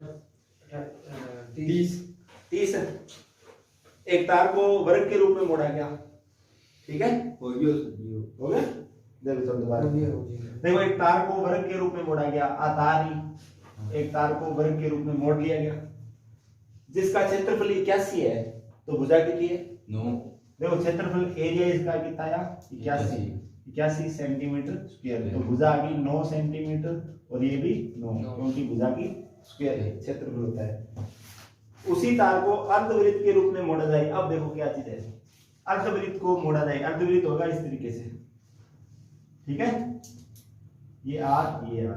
30 30 एक तार को वर्ग के रूप में मोड़ा गया, ठीक है, हो गया। देखो चल दोबारा देखो, एक तार को वर्ग के रूप में मोड़ा गया, तार ही एक तार को वर्ग के रूप में मोड़ लिया गया, जिसका क्षेत्रफल 81 है, तो भुजा कितनी है 9। देखो क्षेत्रफल एरिया इसका कितना आया 81 सेंटीमीटर स्क्वायर, तो भुजा आ गई 9 सेंटीमीटर और ये भी 9 क्योंकि भुजा की स्क्वायर है, क्षेत्रफल होता है। उसी तार को अर्धवृत्त के रूप में मोड़ा जाए। अब देखो क्या चीज है, अर्धवृत्त को मोड़ा जाए, अर्धवृत्त होगा इस तरीके से, ठीक है, ये आर ये आर।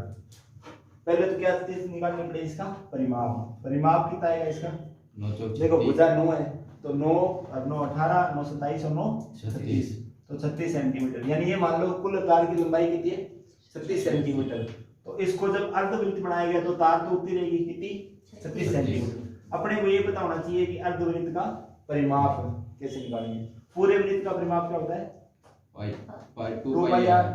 पहले तो क्या चीज निकालनी पड़ेगी, इसका परिमाप। परिमाप कितना आएगा इसका, देखो भुजा 9 है, तो 9 और 9 18, 9 27 और 9 36, तो 36 सेंटीमीटर। यानी ये मान लो कुल तार की लंबाई कितनी है 36 सेंटीमीटर। तो इसको जब अर्धवृत्त बनाया गया तो तार तो उतनी रहेगी कितनी 36 सेंटीमीटर। अपने को ये पता होना चाहिए कि अर्धवृत्त का परिमाप कैसे निकालेंगे। पूरे वृत्त का परिमाप क्या होता है 2 पाई आर,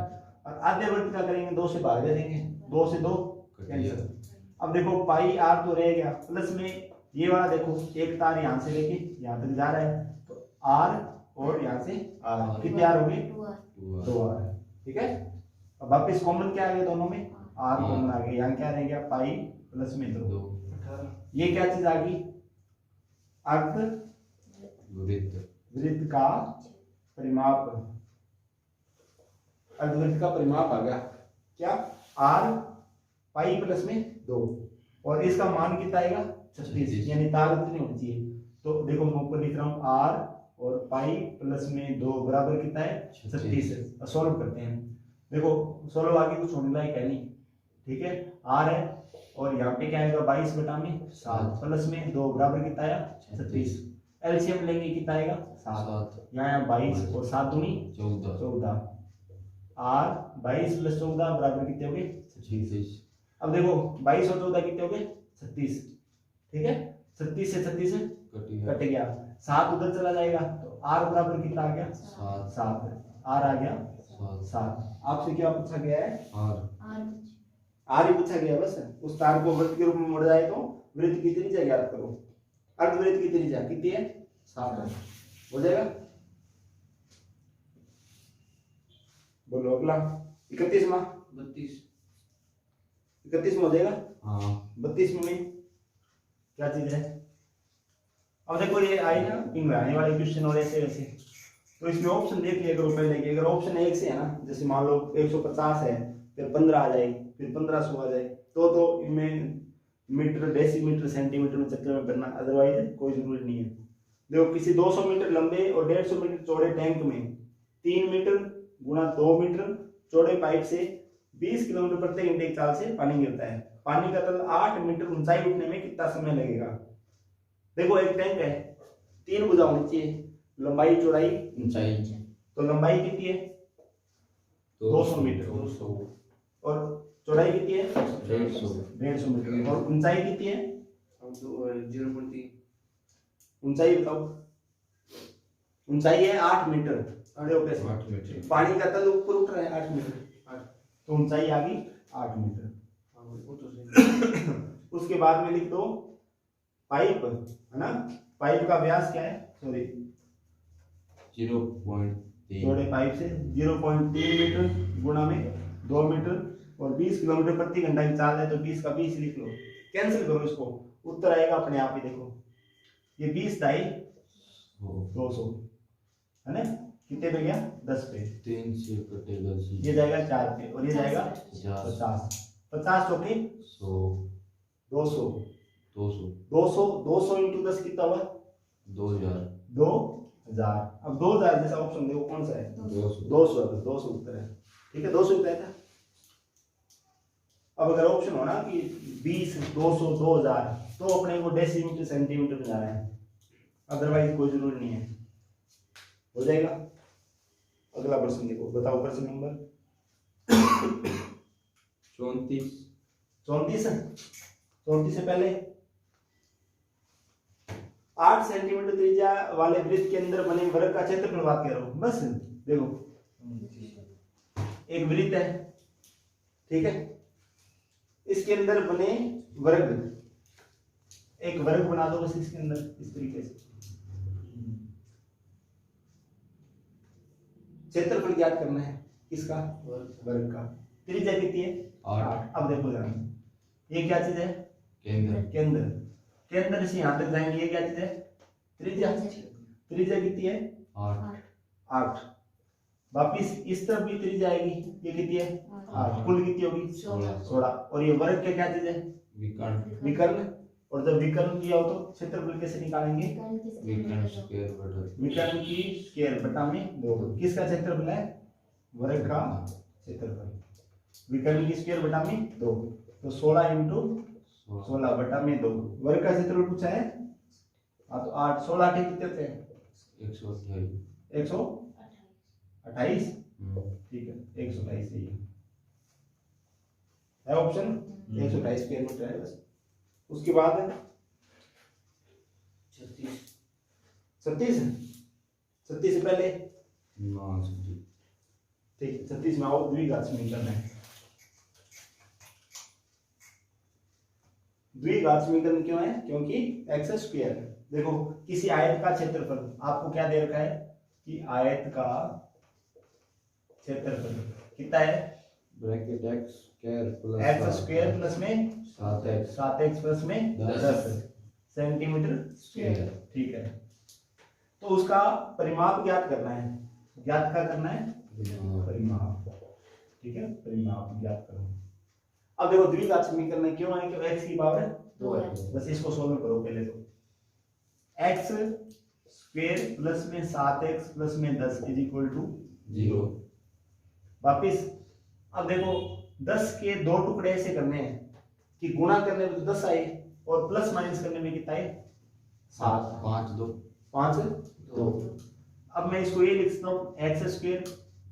और आधे वृत्त का करेंगे 2 से भाग दे देंगे, 2 से 2 कैंसिल। अब देखो पाई आर तो रह गया, प्लस में ये वाला देखो एक तार यहाँ से लेके यहाँ तक जा रहा है, तो आर और यहाँ से आर कितने आर हो गए 2 आर, ठीक है। अब वापिस कॉमन क्या आ गया दोनों में, आर कॉमन आ गया, यहाँ क्या रह गया पाई प्लस में 2। ये क्या चीज आ गई, अर्धवृत्त का परिमाप, अर्धवृत्त का परिमाप आ गया क्या, आर पाई प्लस में 2, और इसका मान कितना आएगा 36, यानी तार उतनी होनी चाहिए। तो देखो मैं ऊपर लिख रहा हूँ आर और पाई प्लस में 2 बराबर कितना है 36। सॉल्व करते हैं, देखो सॉल्व आगे कुछ होने लायक है नहीं, ठीक है। आर है और यहाँ पे क्या आएगा 22 बटा में 7 प्लस में 2 बराबर कितना आया 36। एलसीएम लेंगे कितना आएगा 7, यहाँ 22 और 7 दूनी 14। आर 22 प्लस 14 बराबर कितने हो गए 36। अब देखो 22 और 14 कितने हो गए 36, ठीक है। 36 से 36 कट गया, 7 उधर चला जाएगा, तो आर बराबर कितना आ गया 7, आर आ गया 7। आपसे क्या पूछा गया है आर ही पूछा गया, बस। उस तार को वृत्त के रूप में मोड़ा जाए तो वृत्त की त्रिज्या ज्ञात करो। अर्धवृत्त की त्रिज्या कितनी है 7 हो जाएगा। बोलो अगला 31वां 31 में हो जाएगा। हाँ 32 में क्या चीज है, अब देखो ये आई ना पिंग आने वाले क्वेश्चन और ऐसे वैसे, तो इसमें ऑप्शन देख लिया करो पहले कि अगर ऑप्शन 1 से है ना, जैसे मान लो 150 है, फिर 15 आ जाए, फिर 1500 आ जाए, तो इनमें मीटर डेसीमीटर सेंटीमीटर में चक्कर में करना, अदरवाइज कोई जरूरी नहीं है। देखो किसी 200 मीटर लंबे और 150 मीटर चौड़े टैंक में 3 मीटर गुणा 2 मीटर चौड़े पाइप से 20 किलोमीटर प्रति घंटे की चाल से पानी गिरता है। पानी का तल 8 मीटर ऊंचाई उठने में कितना समय लगेगा। देखो एक टैंक है, 3 भुजा होनी चाहिए, लंबाई चौड़ाई ऊंचाई, तो लंबाई कितनी है 200 मीटर और चौड़ाई कितनी है 150 मीटर, और ऊंचाई कितनी है 0.3। ऊंचाई बताओ, ऊंचाई है 8 मीटर, देखो कैसे 8 मीटर, पानी का तल ऊपर उठ रहा है 8 मीटर, तो ऊंचाई आ गई 8 मीटर। उसके बाद में लिख दो पाइप, है ना, पाइप का व्यास क्या है, सॉरी 0.3, चौड़े पाइप से 0.3 मीटर गुणा में 2 मीटर और 20 किलोमीटर प्रति घंटा की चाल है, तो 20 का 20 लिख लो, कैंसिल करो इसको, उत्तर आएगा अपने आप ही। देखो ये 20 दाई 200 है ना, कितने पे गया 10 पे, 3 से कटेगा, ये जाएगा 4 पे और ये जाएगा 50, 50 चौके 200 इंटू 10 कितना हुआ 2000। अब 2000 जैसा ऑप्शन देखो कौन सा है 200 उत्तर है, ठीक है 200 उत्तर है। अब अगर ऑप्शन हो ना कि 20 200 2000, तो अपने को डेसीमीटर सेंटीमीटर में जाना है, अदरवाइज कोई जरूरी नहीं है, हो जाएगा। अगला प्रश्न देखो, बताओ प्रश्न नंबर 34 से पहले 8 सेंटीमीटर त्रिज्या वाले वृत्त के अंदर बने वर्ग का क्षेत्रफल बात करो। बस देखो एक वृत्त है, ठीक है, इसके अंदर बने वर्ग एक वर्ग बना दो बस इसके अंदर इस तरीके से। क्षेत्रफल ज्ञात करना है किसका? वर्ग का। त्रिज्या कितनी है? 8। अब देखो ध्यान से, ये क्या चीज है? केंद्र। केंद्र। केंद्र से यहां तक जाएंगे, ये क्या चीज है? त्रिज्या। त्रिज्या कितनी है? 8। वापिस इस तरफ भी त्रिज्या आएगी, ये कितनी है? 8। कुल कितनी होगी? 16। और ये वर्ग क्या क्या चीज है? विकर्ण। विकर्ण। और जब विकर्ण किया हो तो क्षेत्रफल कैसे निकालेंगे? विकर्ण स्क्वायर बटा विकर्ण की स्क्वायर बटा में 2। किसका क्षेत्रफल है? वर्ग का क्षेत्रफल। विकर्ण की स्क्वायर बटा में 2, तो 16 इंटू 16 बटा में 2। वर्ग का क्षेत्रफल पूछा है। हाँ तो 8 16 के कितने होते हैं? 128। 128। ठीक है, 128 सही है ऑप्शन। 128 स्क्वायर मीटर है बस। उसके बाद 36 से पहले ठीक है। 36 में आओ, द्विघात समीकरण है। द्विघात समीकरण क्यों है? क्योंकि एक्स स्क्वायर। देखो किसी आयत का क्षेत्रफल आपको क्या दे रखा है कि आयत का क्षेत्रफल कितना है? ब्रैकेट x स्क्वायर प्लस में 7x प्लस में 10 सेंटीमीटर स्क्वायर। ठीक है, तो उसका परिमाप ज्ञात करना है। ज्ञात क्या करना है? परिमाप। ठीक है, परिमाप ज्ञात करना। अब देखो द्विघात समीकरण क्यों है? क्यों x की पावर 2 है। बस इसको सोल्व करो पहले तो। x स्क्वायर प्लस में 7x प्लस में 10 इज इक्वल टू 0। वापिस अब देखो 10 के 2 टुकड़े ऐसे करने हैं कि गुणा करने में तो 10 आए और प्लस माइनस करने में कितना है? 7। 5 2। अब मैं इसको ये लिख सकता हूँ x स्क्वायर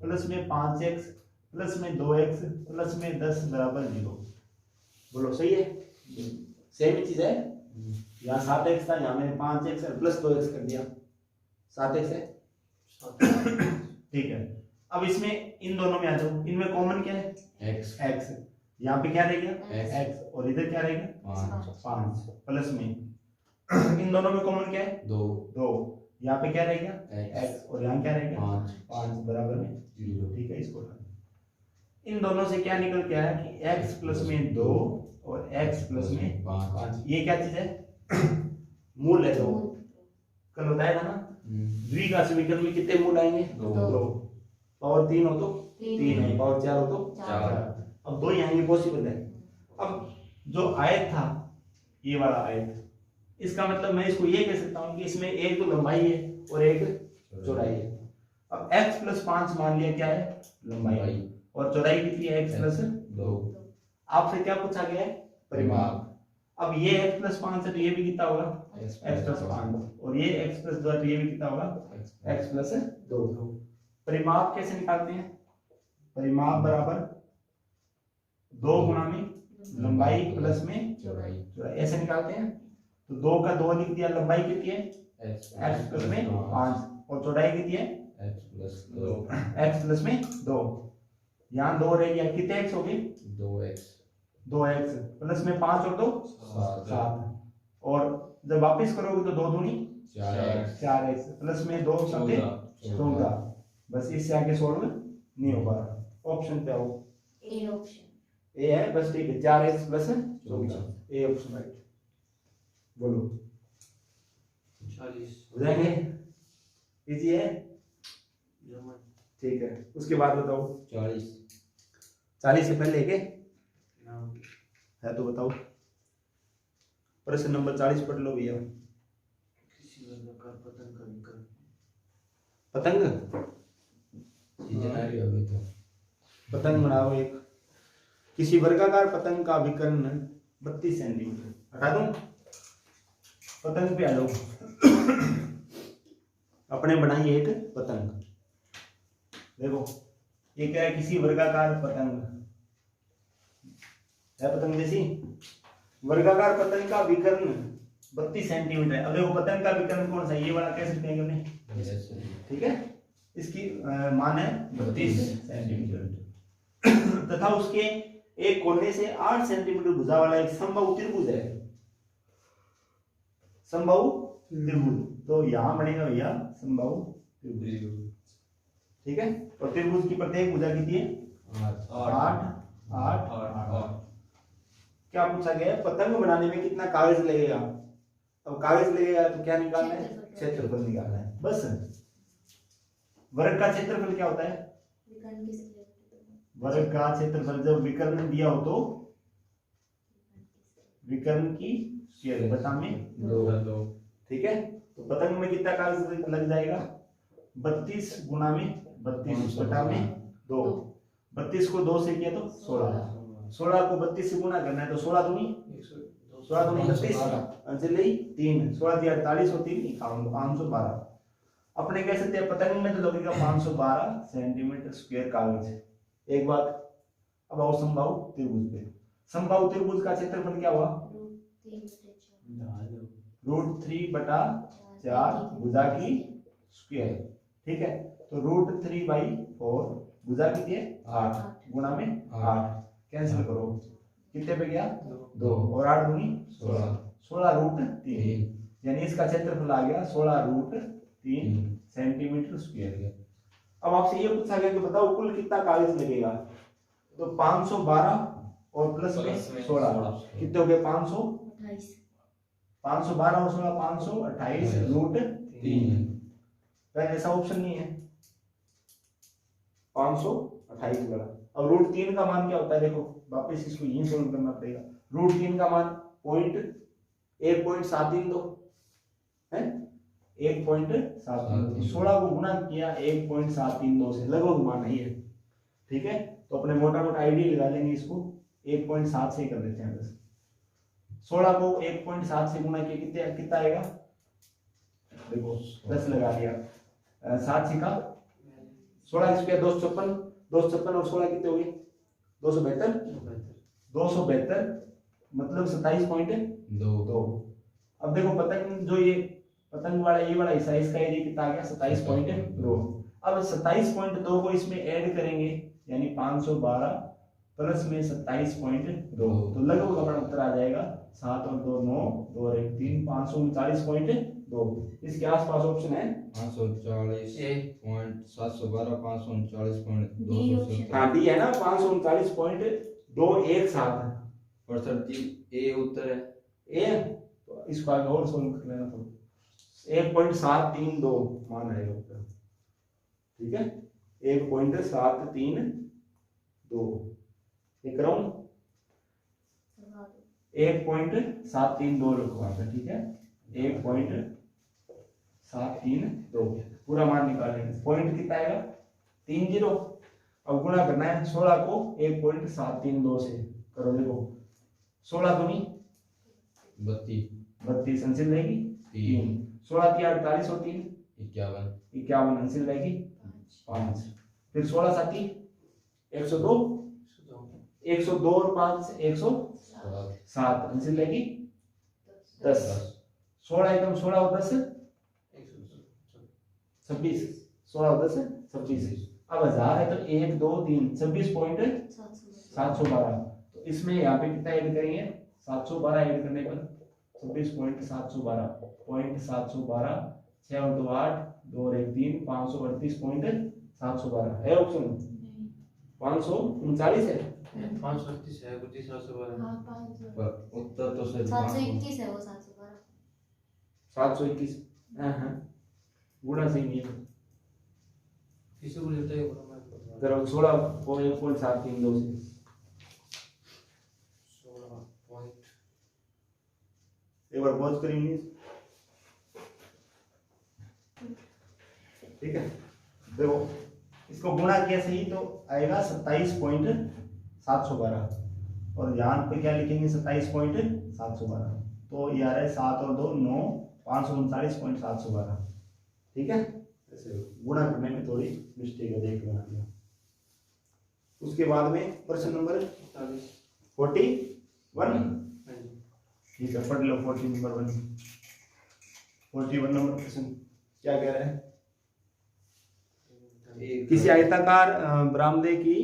प्लस में 5x प्लस में 2x प्लस में 10 बराबर 0। बोलो सही है? सेम चीज है। यहाँ 7x था, यहाँ मैंने 5x प्लस 2x कर दिया, 7x है। ठीक है, अब इसमें इन दोनों में आ जाओ। इनमें कॉमन क्या है? x। यहाँ पे क्या रहेगा? x। और इधर क्या रहेगा? 5 प्लस में इन दोनों में कॉमन क्या है? 2। यहाँ पे क्या रहेगा? x। और यहाँ क्या रहेगा? 5 बराबर में 0। ठीक है, इसको इन दोनों से क्या निकल के आया कि x प्लस में 2 और x प्लस में 5। ये क्या चीज है? मूल है। 2 कल बताया था ना, द्विघात समीकरण में कितने मूल आएंगे? 2। पावर 3 हो तो 3 है, पावर 4 हो तो 4। अब 2 यहाँ ये पॉसिबल है। अब जो आयत था, ये वाला आयत, इसका मतलब मैं इसको ये कह सकता हूँ कि इसमें एक तो लंबाई है और एक चौड़ाई है। अब x प्लस 5 मान लिया क्या है? लंबाई। और चौड़ाई कितनी है? x plus 2। आपसे क्या पूछा गया है? परिमाप। अब ये x प्लस 5 है तो ये भी कितना होगा? x plus 5। और ये x प्लस 2 है तो ये भी कितना होगा? x plus 2। परिमाप कैसे निकालते हैं? परिमाप बराबर 2 गुणा में लंबाई प्लस में चौड़ाई, ऐसे निकालते हैं। तो 2 का 2 लिख दिया। लंबाई कितनी है? x प्लस में 5 और चौड़ाई कितनी है? x प्लस में 2। यहाँ 2 रह गया, कितने x हो गए? 2x प्लस में 5 और 2 7। और जब वापस करोगे तो 2 दूनी 4x प्लस में 2 14। बस इससे आगे सोल्व नहीं हो पा रहा। ऑप्शन पे आओ। ए है बस, ठीक है। 4x plus 14, A option right. बोलो 40 हो जाएंगे? इजी है? ठीक है, उसके बाद बताओ। 40 से पहले के है तो बताओ। प्रश्न नंबर 40 पढ़ लो भैया। पतंग पतंग बनाओ एक। किसी वर्गाकार पतंग का विकर्ण 32 सेंटीमीटर। हटा दूं? पतंग पे आ जाओ। अपने बनाइए एक पतंग। देखो ये क्या है? किसी वर्गाकार पतंग है, पतंग जैसी वर्गाकार पतंग का विकर्ण 32 सेंटीमीटर है। अब देखो पतंग का विकर्ण कौन सा? ये वाला कह सकते हैं हमने। ठीक है, इसकी मान है 32 सेंटीमीटर तथा उसके एक कोने से 8 सेंटीमीटर भुजा वाला एक समबाहु त्रिभुज है। समबाहु त्रिभुज। तो यहाँ बनेगा भैया समबाहु त्रिभुज। ठीक है, और त्रिभुज की प्रत्येक भुजा कितनी है? 8 8 8। क्या पूछा गया है? पतंग बनाने में कितना कागज लगेगा। अब कागज लगेगा तो क्या निकालना है? क्षेत्रफल निकालना है बस। वर्ग का क्षेत्रफल क्या होता है? वर्ग का क्षेत्रफल जब विकर्ण दिया हो तो विकर्ण की स्क्वायर बटा में 2। ठीक है, तो पतंग में कितना कागज लग जाएगा? 32 गुना में 32 बटा में 2। 32 को 2 से किया तो 16। 16 को 32 से गुना करना है तो 16 दूनी 32 अंजलि 3 16 दिया 48 और 3 51 512। अपने कह सकते हैं पतंग में तो लगेगा 512 सेंटीमीटर स्क्वायर कागज। एक बात। अब आओ समबाहु त्रिभुज पे। समबाहु त्रिभुज का क्षेत्रफल क्या हुआ? √3 बटा 4 भुजा की स्क्वायर। ठीक है, तो √3/4 भुजा कितनी है? 8 गुणा में 8। कैंसिल करो, कितने पे गया? 2 और 8 दूनी 16। 16√3 यानी इसका क्षेत्रफल आ गया 16√3 सेंटीमीटर स्क्वायर। अब आपसे ये पूछा गया कि बताओ कुल कितना कागज लगेगा। तो 512 और प्लस में 16 कितने हो गए? 512 और 16 528 √3। पहले ऐसा ऑप्शन नहीं है, 528 लगा। अब √3 का मान क्या होता है? देखो वापस इसको यहीं सोल्व करना पड़ेगा। √3 का मान 1.732 है, 1.732। 16 को गुना किया 1.732 से, लगभग मान है ये। ठीक है, तो अपने मोटा मोटा आइडिया लगा लेंगे, इसको 1.7 से कर देते हैं बस। 16 को 1.7 से गुना किया कितना आएगा? देखो 10 लगा दिया, 7 से का 16 स्क्वायर 256 256 और 16 कितने हो गए? 272 मतलब 27.2। अब देखो पतंग जो ये पतंग वाला ये वाला हिस्सा इसका एरिया कितना आ गया? 27.2। अब 27.2 को इसमें ऐड करेंगे यानी 512 प्लस में 27.2 तो लगभग अपना उत्तर आ जाएगा 7 और 2 9 2 और 1 3 539.2। इसके आसपास ऑप्शन है 540.712 539.2। हाँ डी है ना 539.217। और सर जी ए उत्तर है ए, तो इसको आगे और सोल्व कर लेना तो 1.732 मान आएगा उत्तर। ठीक है, 1.732 ये कराऊं 1.732 लिखवाता। ठीक है, 1.732 पूरा मान निकालेंगे। पॉइंट कितना आएगा? 30। अब गुणा करना है 16 को 1.732 से करो। देखो 16 दूनी 32 अंसिल रहेगी 3। 16 की 48 और 3 51 अंसिल रहेगी 5। फिर 16 साथी 102 102 और 5 107 अंसिल रहेगी 10। 16 एकदम 16 और 10 26 16 और 10 26। अब 1000 है तो 1 2 3 26.712। तो इसमें यहाँ पे कितना ऐड करेंगे? 712 ऐड करने पर 26.712 6 और 2 8 2 और 1 3 538.712 है ऑप्शन 539 है 538 है कुछ 712 पर उत्तर तो सर 721 है वो 712 721। हां गुणा से नहीं है किसी को लेता है करो 16 को 1.732 से 16 पॉइंट एक बार पॉज करेंगे। ठीक है, देखो इसको गुणा किया सही तो आएगा 27.712 और यहाँ पे क्या लिखेंगे 27.712। तो ये आ रहा है 7 और 2 9 539.712। ठीक है, ऐसे गुणा करने में थोड़ी मिस्टेक है, देख लेना। उसके बाद में प्रश्न नंबर 41। ठीक है, पढ़ लो 41 नंबर प्रश्न क्या कह रहा है? किसी आयताकार बरामदे की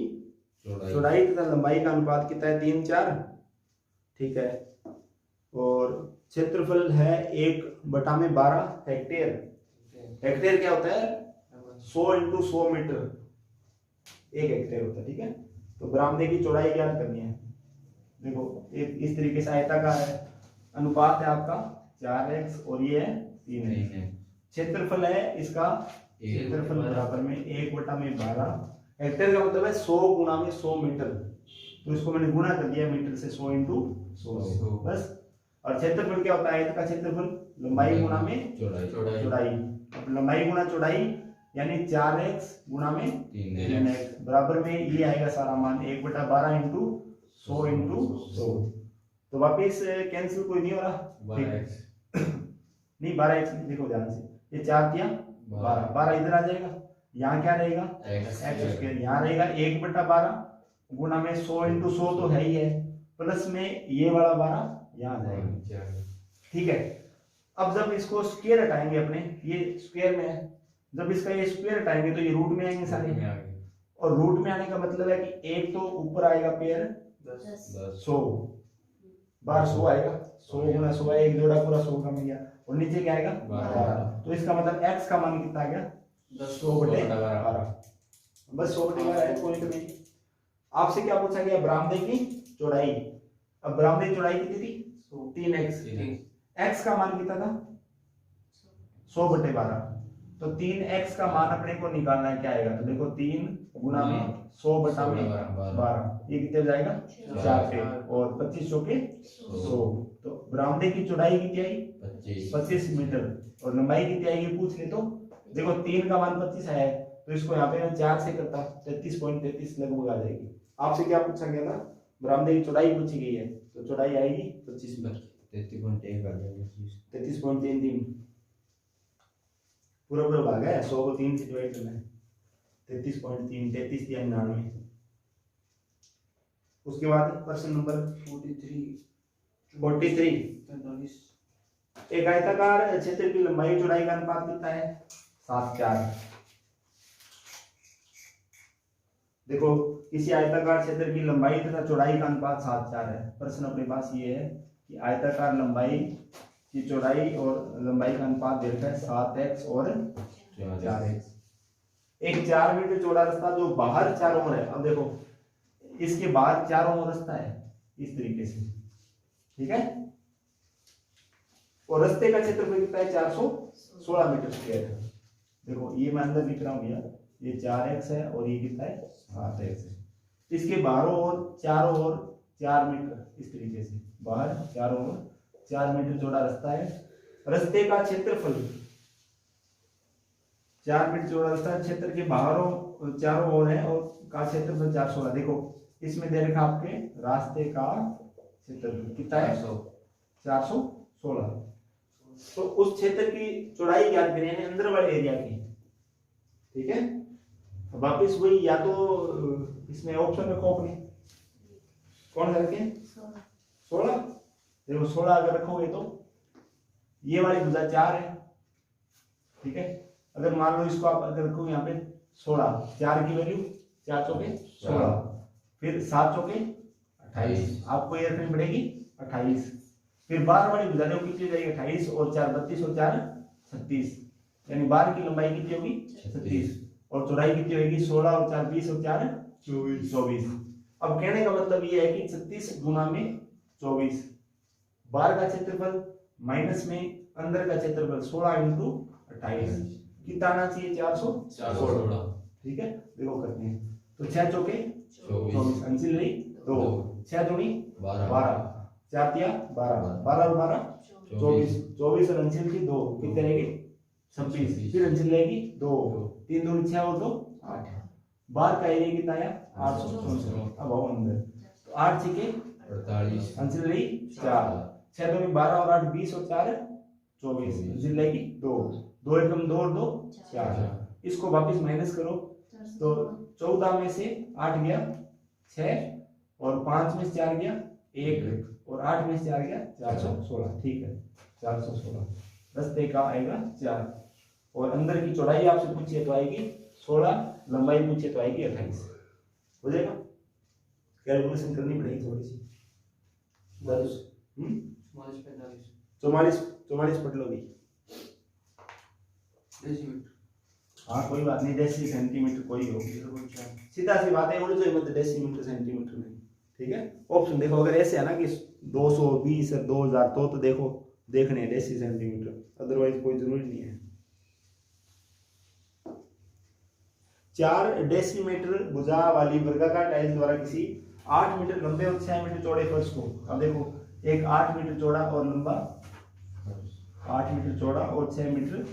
चौड़ाई तथा लंबाई का अनुपात कितना है? 3 4। ठीक है, और क्षेत्रफल है 1/12 हेक्टेयर। हेक्टेयर क्या होता है? 100 × 100 मीटर 1 हेक्टेयर होता है। ठीक है, तो बरामदे की चौड़ाई ज्ञात करनी है। देखो एक इस तरीके से आयताकार है, अनुपात है आपका 4x और ये है 3x। क्षेत्रफल है इसका, क्षेत्रफल बराबर में 1/12। हेक्टेयर का मतलब है 100 × 100 मीटर, तो इसको मैंने गुणा कर दिया मीटर से, 100 × 100 बस। और क्षेत्रफल क्या होता है? आयत का क्षेत्रफल लंबाई गुणा में चौड़ाई। अब लंबाई गुणा चौड़ाई यानी 4x गुणा में 3x बराबर में ये आएगा सारा मान 1/12 × 100 × 100। तो वापिस कैंसिल कोई नहीं हो रहा, 12x नहीं 12x देखो ध्यान से, ये 4 किया 12 इधर आ जाएगा, यहाँ क्या रहेगा x², यहाँ रहेगा 1/12 गुणा में 100 × 100 तो है ही है, प्लस में ये वाला 12 यहाँ आ जाएगा। ठीक है, अब जब इसको स्क्वायर हटाएंगे अपने, ये स्क्वायर में है, जब इसका ये स्क्वायर हटाएंगे तो ये रूट में आएंगे सारे, और रूट में आने का मतलब है कि एक तो ऊपर आएगा पेयर 100 बार 100 आएगा, 100 × 100 है, एक जोड़ा पूरा 100 का मिल गया, और नीचे क्या आएगा 12। तो इसका मतलब x का मान कितना आ गया 100/12, बस 100/12 है, कोई नहीं। आपसे क्या पूछा गया? बरामदे की चौड़ाई। अब बरामदे की चौड़ाई कितनी थी? 3x। x का मान कितना था 100/12, तो 3x का मान अपने को निकालना है, क्या आएगा? तो देखो 3 गुणा में 100/12, ये कितने जाएगा 4 पे, और 25 चौके 100। तो बरामदे की चौड़ाई कितनी आई 25 मीटर, और लंबाई कितनी आएगी पूछ ले तो। देखो 3 का मान 25 है, तो इसको यहाँ पे मैं 4 से करता 33.33 लगभग आ जाएगी। आपसे क्या पूछा गया था? बरामदे की चौड़ाई पूछी गई है, तो चौड़ाई आएगी 25 मीटर, 33.33 पूरा भाग है, 100 को 3 से डिवाइड करना है, 33.3 33 या 99। उसके बाद प्रश्न नंबर 43 एक आयताकार क्षेत्र की लंबाई चौड़ाई का अनुपात कितना है 7:4। देखो किसी आयताकार क्षेत्र की लंबाई तथा चौड़ाई का अनुपात 7:4 है। प्रश्न अपने पास ये है कि आयताकार लंबाई की चौड़ाई और लंबाई का अनुपात दे रखा है 7x और 4x। एक 4 मीटर चौड़ा रास्ता जो बाहर चारों ओर है, अब देखो इसके बाहर चारों ओर रास्ता है इस तरीके से, ठीक है, और रास्ते का क्षेत्रफल कितना है 416 मीटर स्क्वायर है। देखो ये मैं अंदर लिख रहा हूं भैया, ये 4x है और ये कितना है 7x है। इसके बाहरों ओर चारों ओर 4 मीटर इस तरीके से, बाहर चारों ओर 4 मीटर चौड़ा रास्ता है। रास्ते का क्षेत्रफल 4 मीटर चौड़ा रास्ता है, क्षेत्र के बाहरों चारों ओर है, और का क्षेत्रफल 416। देखो इसमें दे रखा आपके रास्ते का क्षेत्रफल कितना है 416। तो उस क्षेत्र की चौड़ाई ज्ञात करें, यानी अंदर वाले एरिया की, ठीक है। वापिस वही, या तो इसमें ऑप्शन रखो अपने, कौन सा रखें 16। देखो 16 अगर रखोगे तो ये वाली भुजा 4 है, ठीक है। अगर मान लो इसको आप अगर रखोगे यहाँ पे 16, 4 की वैल्यू 4 चौके 16, फिर 7 चौके 28, आपको ये रखनी पड़ेगी 28। फिर 12 वाली भुजा देखो कितनी हो जाएगी 28 और 4 32 और 4 36, यानी 12 की लंबाई कितनी होगी 36, और चौड़ाई कितनी होगी 16 और 4 20 और 4 24। अब कहने का मतलब ये है कि 36 गुना में 24, बाहर का क्षेत्रफल माइनस में अंदर का क्षेत्रफल 16 × 28 कितना आना चाहिए 416, ठीक है। देखो करते हैं, तो 6 चौके 24, अंसिल रही 2, 6 दूनी 12, 4 तिया 12, 12 और 12 24, 24 और अंसिल की 2 कितने रहेगी 26, फिर अंसिल रहेगी 2, 3 दूनी 6 और 2 8, बाहर का एरिया कितना आया 864। अब आओ अंदर, तो 8 छके 48, अंसिल रही 4, 6 दूनी 12 और 8 20 और 4 24, अंसिल रहेगी 2, 2 एकम 2 और 2 4। इसको वापस माइनस करो, तो 14 में से 8 गया 6, और 5 में से 4 गया 1, और 8 में से 4 गया 416, ठीक है 416। रास्ते का आएगा 4, और अंदर की चौड़ाई आपसे पूछिए तो आएगी 16, लंबाई पूछिए तो आएगी 28, हो जाएगा। कैलकुलेशन करनी पड़ेगी थोड़ी सी, 44 पढ़ लो भी। डेसीमीटर। हाँ कोई बात नहीं, डेसी सेंटीमीटर कोई हो, सीधा सी बात है, उलझो मत डेसीमीटर सेंटीमीटर में, ठीक है। ऑप्शन देखो, अगर ऐसे है ना कि 220 है 2000 तो देखो देखने हैं डेसी सेंटीमीटर, अदरवाइज कोई जरूरी नहीं है। 4 डेसीमीटर भुजा वाली वर्गाकार टाइल्स द्वारा किसी 8 मीटर लंबे और 6 मीटर चौड़े फर्श को, अब देखो एक 8 मीटर चौड़ा और लंबा 8 मीटर चौड़ा और 6 मीटर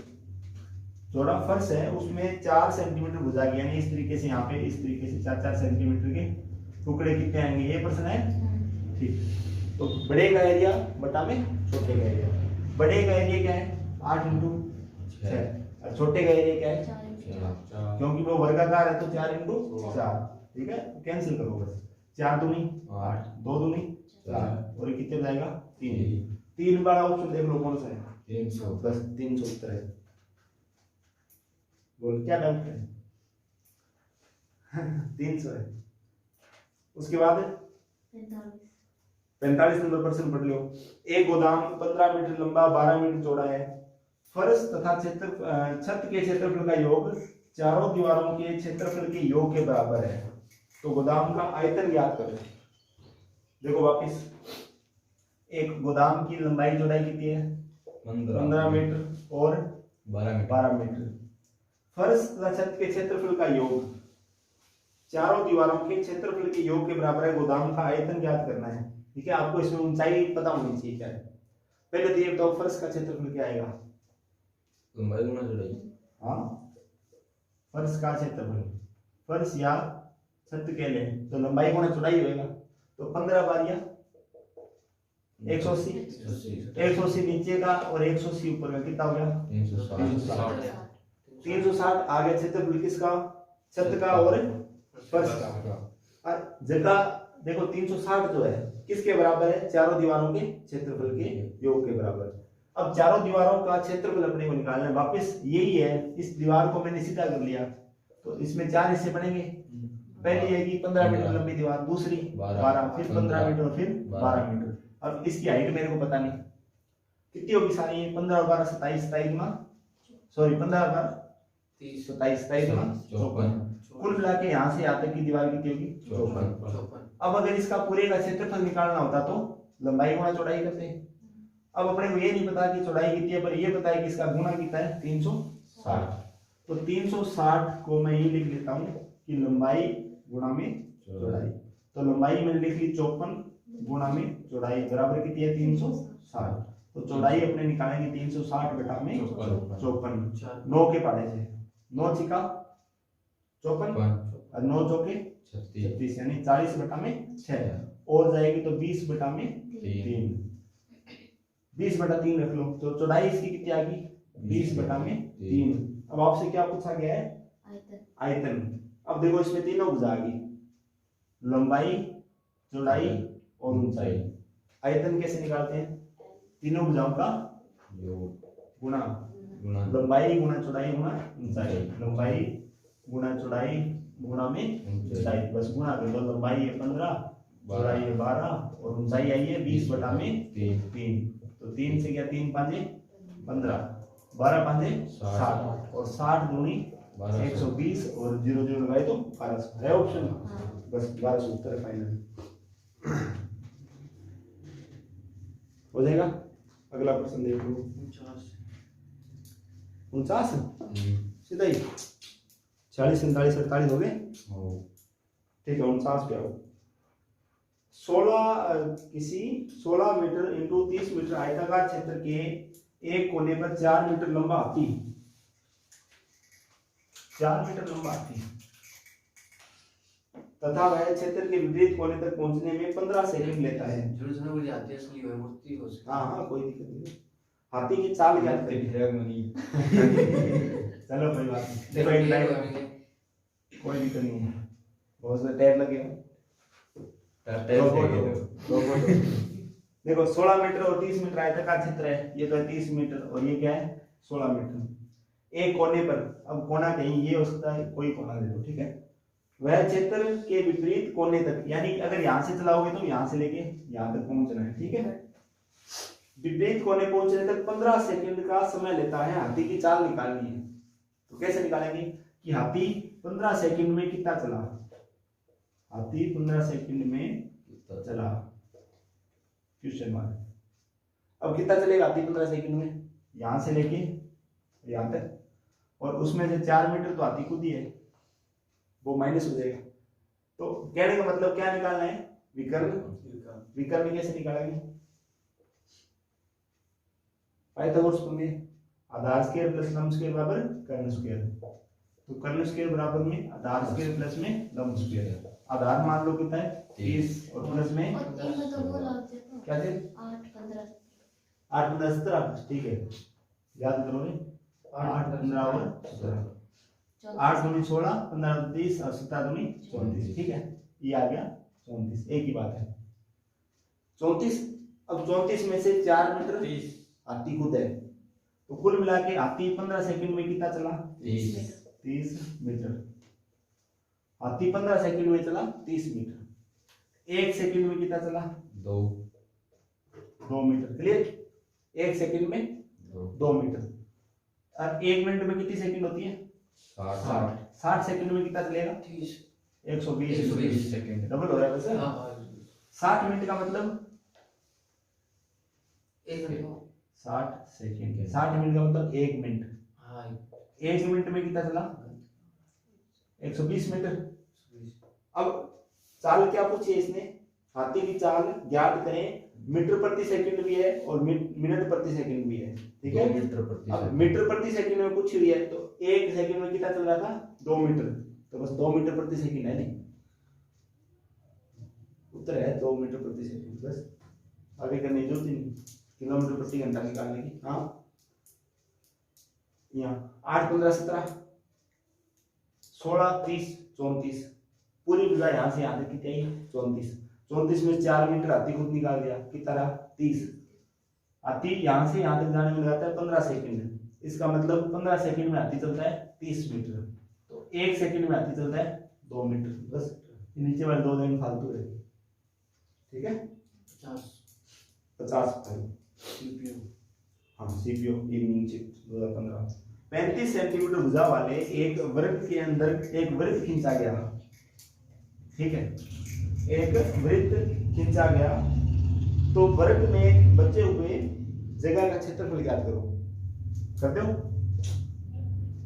चौड़ा फर्श है, उसमें 4 सेंटीमीटर भुजा की, यानी इस तरीके से यहाँ पे इस तरीके से 4-4 सेंटीमीटर के टुकड़े कितने आएंगे, ये प्रश्न है। ठीक, तो बड़े का एरिया बटा में छोटे का एरिया, बड़े का एरिया क्या है 8 इंटू 6 और छोटे का एरिया क्या है 4, क्योंकि वो वर्गाकार है तो 4 इंटू 4, ठीक है। कैंसिल करो बस, 4 दूनी 8, 2 दूनी 4 और ये कितने जाएगा 3 वाला ऑप्शन देख लो कौन सा है 300, बस 300 उत्तर है। बोल क्या डाउट है 300 है। उसके बाद 45 नंबर प्रश्न पढ़ लो। एक गोदाम 15 मीटर लंबा 12 मीटर चौड़ा है, फर्श तथा छत के क्षेत्रफल का योग चारों दीवारों के क्षेत्रफल के योग के बराबर है, तो गोदाम का आयतन ज्ञात करें। देखो वापिस, एक गोदाम की लंबाई चौड़ाई कितनी है 15 मीटर और 12 मीटर, फर्श तथा छत के क्षेत्रफल का योग चारों दीवारों के क्षेत्रफल के योग के बराबर है, गोदाम का आयतन ज्ञात करना है, ठीक है। आपको इसमें ऊंचाई पता होनी चाहिए क्या है। पहले तो ये बताओ फर्श का क्षेत्रफल क्या आएगा, लंबाई गुना चौड़ाई। हाँ, फर्श का क्षेत्रफल, फर्श या छत के लिए तो लंबाई गुना चौड़ाई होएगा, तो 15 बारिया 180 नीचे का और 180 ऊपर का, कितना हो गया 360 आगे क्षेत्रफल किसका, छत का और फर्श का। और जगह देखो 360 जो है किसके बराबर है, चारों दीवारों के क्षेत्रफल के योग के बराबर। अब चारों दीवारों का क्षेत्रफल अपने को निकालना है, वापस यही है, इस दीवार को मैंने सीधा कर लिया तो इसमें 4 हिस्से बनेंगे। पहली है कि 15 मीटर लंबी दीवार, दूसरी 12, फिर 15 मीटर, फिर 12 मीटर। अब इसकी हाइट मेरे को पता नहीं कितनी होगी सारी, 15 और 12 27, 27 में सॉरी 15 और 12 27, 27 में 54, कुल मिला के यहाँ से यहाँ तक की दीवार कितनी होगी 54। अब अगर इसका पूरे का क्षेत्रफल निकालना होता तो लंबाई गुणा चौड़ाई करते हैं। अब अपने को ये नहीं पता कि चौड़ाई कितनी है, पर ये पता है कि इसका गुणा कितना है 360, तो 360 को मैं ये लिख लेता हूँ कि लंबाई गुणा में चौड़ाई, तो लंबाई मैंने लिख ली 54 गुणा में चौड़ाई बराबर कितनी है 360, तो चौड़ाई अपने निकालेंगे 360 बटा में 54, 9 के पाड़े से 9 छिका 54 और 9 चौके 36, यानी 40 बटा में 6 और जाएगी तो 20 बटा में 3, 20 बटा 3 रख लो, तो चौड़ाई इसकी कितनी आ गई 20 बटा में 3। अब आपसे क्या पूछा गया है आयतन। अब देखो इसमें तीनों भुजा आ गई, लंबाई चौड़ाई और ऊंचाई। आयतन कैसे निकालते हैं, तीनों भुजाओं का गुणा, लंबाई गुणा चौड़ाई गुणा ऊंचाई, लंबाई गुणा चौड़ाई गुणा में ऊंचाई, बस गुणा कर दो। लंबाई है 15, चौड़ाई है 12 और ऊंचाई आई है 20 बटा में 3, तो 3 से क्या 3 5 15, 12 5 60 और 60 दूनी 120 और 0 0 लगाए तो 1200 है ऑप्शन, बस 1200 उत्तर फाइनल हो जाएगा। अगला प्रश्न देख लो 49 सीधा ही 40 47 48 हो गए, ठीक है 49 पे आओ। 16 मीटर इंटू 30 मीटर आयताकार क्षेत्र के एक कोने पर 4 मीटर लंबा हाथी, 4 मीटर लंबा हाथी तथा वह क्षेत्र के विपरीत कोने तक पहुंचने में 15 सेकंड लेता है। हाँ कोई दिक्कत नहीं, हाथी की चाल क्या है चलो कोई बात नहीं, देखो एक लाइन कोई दिक्कत नहीं है, बहुत सारे टैग लगे हैं। देखो 16 मीटर और 30 मीटर आयताकार क्षेत्र है, ये तो है 30 मीटर और ये क्या है 16 मीटर। एक कोने पर, अब कोना कहीं ये हो सकता है, कोई कोना ले लो, ठीक है। वह क्षेत्र के विपरीत कोने तक, यानी अगर यहाँ से चलाओगे तो यहाँ से लेके यहाँ तक पहुंचना है, ठीक है। विपरीत कोने पहुंचने तक 15 सेकंड का समय लेता है। हाथी की चाल निकालनी है, तो कैसे निकालेंगे कि हाथी 15 सेकंड में कितना चला, हाथी 15 सेकंड में कितना चला, क्वेश्चन मार्क। अब कितना चलेगा हाथी 15 सेकंड में, यहां से लेके यहां तक, और उसमें से 4 मीटर तो हाथी खुद ही है, वो माइनस हो जाएगा। तो कहने का मतलब क्या निकालना है, विकर्ण। विकर्ण कैसे निकालेंगे, पाइथागोरस प्रमेय, आधार स्क्वायर प्लस लंब स्क्वायर बराबर कर्ण स्क्वायर। तो कर्ण स्क्वायर बराबर में आधार स्क्वायर प्लस में लंब स्क्वायर। आधार मान लो कितना है 30 और प्लस में क्या थे 8 15 17, ठीक है याद करोगे 8 15 और 17, 8 दूनी 16, 15 30 और 17 दूनी 34, ठीक है ये आ गया 34, एक ही बात है 34। अब 34 में से 4 मीटर हाथी खुद है, तो कुल मिला के हाथी 15 सेकंड में कितना चला 30 मीटर। हाथी 15 सेकंड में चला 30 मीटर। 1 सेकंड में कितना चला 2 मीटर। क्लियर, 1 सेकंड में 2 मीटर। और 1 मिनट में कितनी सेकंड होती है 60 सेकंड में कितना चलेगा 120 सेकंड, डबल हो रहा है वैसे। 60 मिनट का मतलब 60 सेकंड, 60 मिनट का मतलब 1 मिनट। 1 मिनट में कितना चला 120 मीटर। अब चाल क्या पूछी है इसने, हाथी की चाल ज्ञात करें, मीटर प्रति सेकंड भी है और मिनट प्रति सेकंड भी है, ठीक है। अब मीटर प्रति सेकंड में पूछी हुई है, तो 1 सेकंड में कितना चल रहा था 2 मीटर, तो बस 2 मीटर प्रति सेकंड है, नहीं उत्तर है 2 मीटर प्रति सेकंड। बस आगे करने की जरूरत ही नहीं, किलोमीटर प्रति घंटा निकालने की। हाँ यहाँ 8 15 17 16 30 34, पूरी भुजा यहाँ से यहाँ तक कितनी आई 34। 34 में 4 मीटर हाथी खुद निकाल दिया, कितना रहा 30। हाथी यहाँ से यहाँ तक जाने में लगाता है 15 सेकंड, इसका मतलब 15 सेकंड में हाथी चलता है 30 मीटर। तो 1 सेकंड में हाथी चलता है 2 मीटर। बस नीचे वाले 2 लाइन फालतू है, ठीक है। 50 सीपीयू, हाँ सीपीयू इवनिंग शिफ्ट 2015। 35 सेंटीमीटर भुजा वाले एक वृत्त के अंदर एक वृत्त खींचा गया, ठीक है, एक वृत्त खींचा गया, तो वृत्त में बचे हुए जगह का क्षेत्रफल ज्ञात करो। करते हो,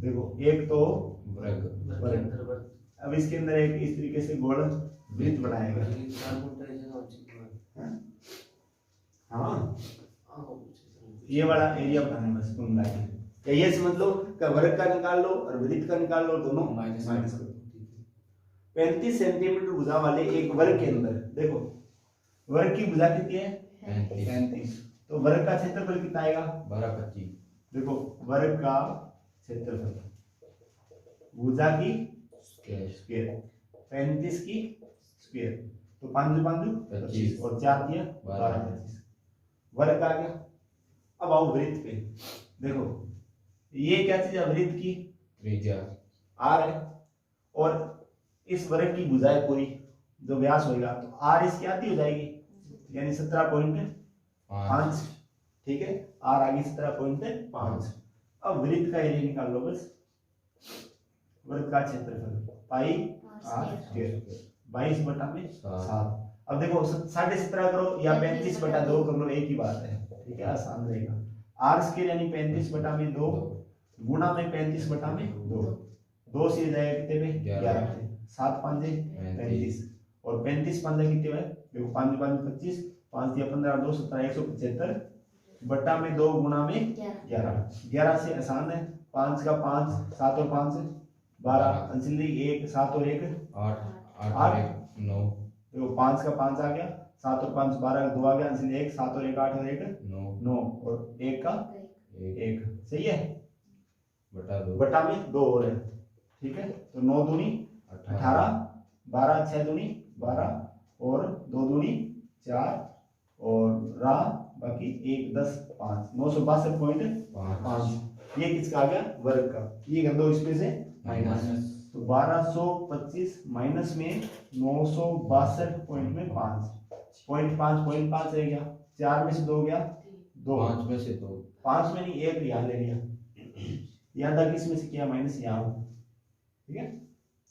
देखो एक तो वर्ग, अब इसके अंदर एक इस तरीके से गोल वृत्त बनाएगा। हाँ ये वाला एरिया बनाना है बस, तुम लाइए ये समझ लो कि वर्ग का निकाल लो और वृत्त का निकाल लो, दोनों माइनस कर दो। 35 सेंटीमीटर भुजा वाले एक वर्ग के अंदर, देखो वर्ग की भुजा कितनी है 35, तो वर्ग का क्षेत्रफल कितना आएगा 12 25। देखो वर्ग का क्षेत्रफल भुजा की स्क्वायर 35 की स्क्वायर, तो 5 5 25 और 4 दिया 12 25, वर्ग आ गया। अब आओ वृत्त पे, देखो ये क्या चीज है वृत्त की त्रिज्या r है, और इस वर्ग की भुजा है पूरी, जो व्यास होगा तो r इसकी आधी हो जाएगी, यानी 17.5, ठीक है, r आ गई 17.5। अब वृत्त का एरिया निकाल लो बस, वृत्त का क्षेत्रफल पाई r स्क्वायर 22 बटा में 7। अब देखो 17.5 करो या 35 बटा 2 कर लो, एक ही बात है, ठीक है, आसान रहेगा। r स्क्वायर यानी 35 बटा में 2 गुणा में 35 बटा में 2 से जाएगा कितने में 11 पे, 7 5 35 और 35 5 कितने है, देखो 5 5 25, 5 दिया 15 2 17 175 बटा में 2 गुणा में 11 से आसान है, 5 का 5 7 और 5 12 अंशली 1 7 और 1 8 9, देखो 5 का 5 आ गया, 7 और 5 12 2 आ गया, अंशली 1 7 और 1 8 और 1 9 और 1 का 1, सही है, बटा में 2 और है, ठीक है। तो 9 दूनी 18 12 6 दूनी 12 और 2 दूनी 4 और रा बाकी 1 10 5 962.5, ये किसका आ गया वर्ग का, ये कर दो इसमें से माइनस, तो 1225 माइनस में 962.5 रह गया, 4 में से 2 गया 2 5 में से 2 5 में नहीं, एक यहाँ ले लिया, ये आधा किस में से किया, माइनस यहाँ, ठीक है,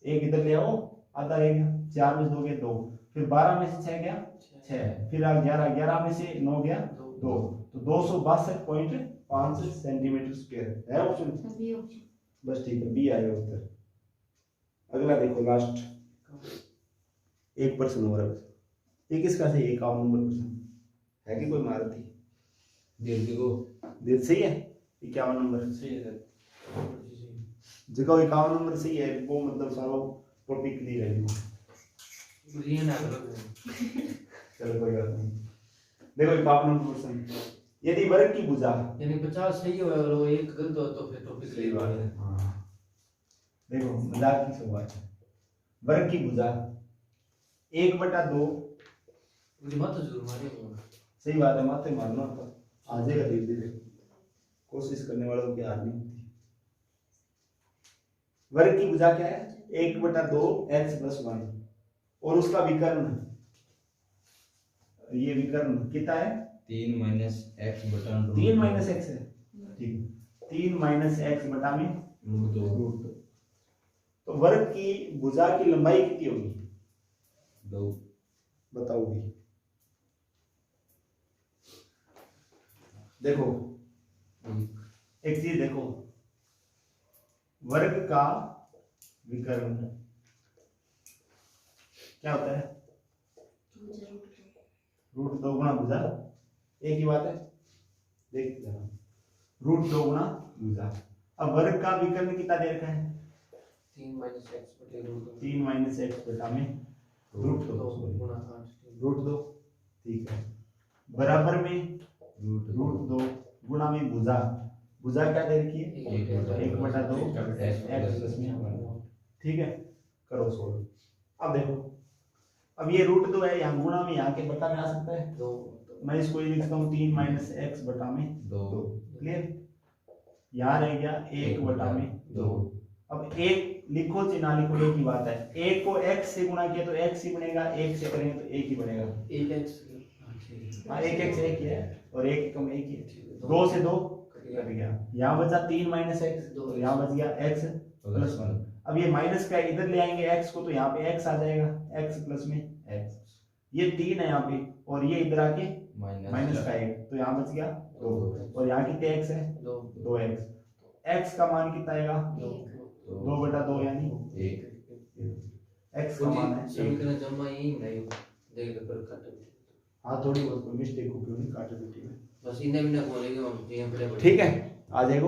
एक इधर ले आओ, आधा रह गया, 4 में से 2 गया 2, फिर 12 में से 6 गया 6, फिर 11 में से 9 गया 2, तो 262.5 सेंटीमीटर स्क्वायर है ऑप्शन। बस ठीक है, बी आएगा उत्तर। अगला देखो, लास्ट 1% हो रहा है बस। ये किसका सही है, 51 नंबर प्रश्न है कि कोई मारती दीर्घ को देर सही है, 51 नंबर सही है जगह 51 नंबर सही है, वो मतलब सारा टॉपिक क्लियर है ये ना करो। चलो कोई बात नहीं। देखो 51 नंबर प्रश्न, यदि वर्ग की भुजा, यानी 50 सही हो और वो एक गलत हो तो फिर टॉपिक सही बात है, हाँ देखो मजाक की शुरुआत है, वर्ग की भुजा 1/2, मुझे मत जरूर मारे सही बात है, माथे मारना तो आ जाएगा धीरे धीरे, कोशिश करने वालों की हार नहीं होती। वर्ग की भुजा क्या है, 1/2 x + 1 और उसका विकर्ण, ये विकर्ण कितना है, 3 - x बटा 3 - x है, ठीक है, 3 - x बटा में √2 तो वर्ग की भुजा की लंबाई कितनी होगी, 2 बताओगी। देखो एक चीज देखो, वर्ग का विकर्ण क्या होता है, √2 गुणा भुजा, एक ही बात है, देख जरा, √2 गुणा भुजा। अब वर्ग का विकर्ण कितना दे रखा है, 3 - x बटे √2 3 - x बटा में √2 गुणा 8 √2, ठीक है, बराबर में √2 गुणा में भुजा, भुजा क्या दे रखी है, 1/2 x + में, ठीक है, करो सोल्व। अब देखो, अब ये √2 है, यहाँ गुणा में यहाँ के बटा में आ सकता है, 2 मैं इसको ये लिखता हूँ 3 - x बटा में 2, क्लियर, यहाँ रह गया 1/2। अब एक लिखो चाहे ना लिखो एक ही बात है, एक को x से गुणा किया तो x ही बनेगा, एक से करेंगे तो एक ही बनेगा, 1x हाँ 1x एक ही है और एक कम एक ही है, 2 से 2 कट गया, यहाँ बचा 3 - x, तो यहाँ बच गया x + 1। अब ये माइनस का इधर ले आएंगे x को, तो यहाँ पे x आ जाएगा, x + में x, ये 3 है यहाँ पे और ये इधर आके माइनस का 1, तो यहाँ बच गया 2 और यहाँ कितने x है, 2x, x का मान कितना आएगा, 2/2 यानी 1, x का मान है 1। समीकरण जमा यही नहीं देख ले पर काट, हाँ थोड़ी बहुत मिस्टेक हो गई काटे पीटी में, बस इन्हें भी ना बोलेंगे हम ये बड़े, ठीक है, आ जाएगा।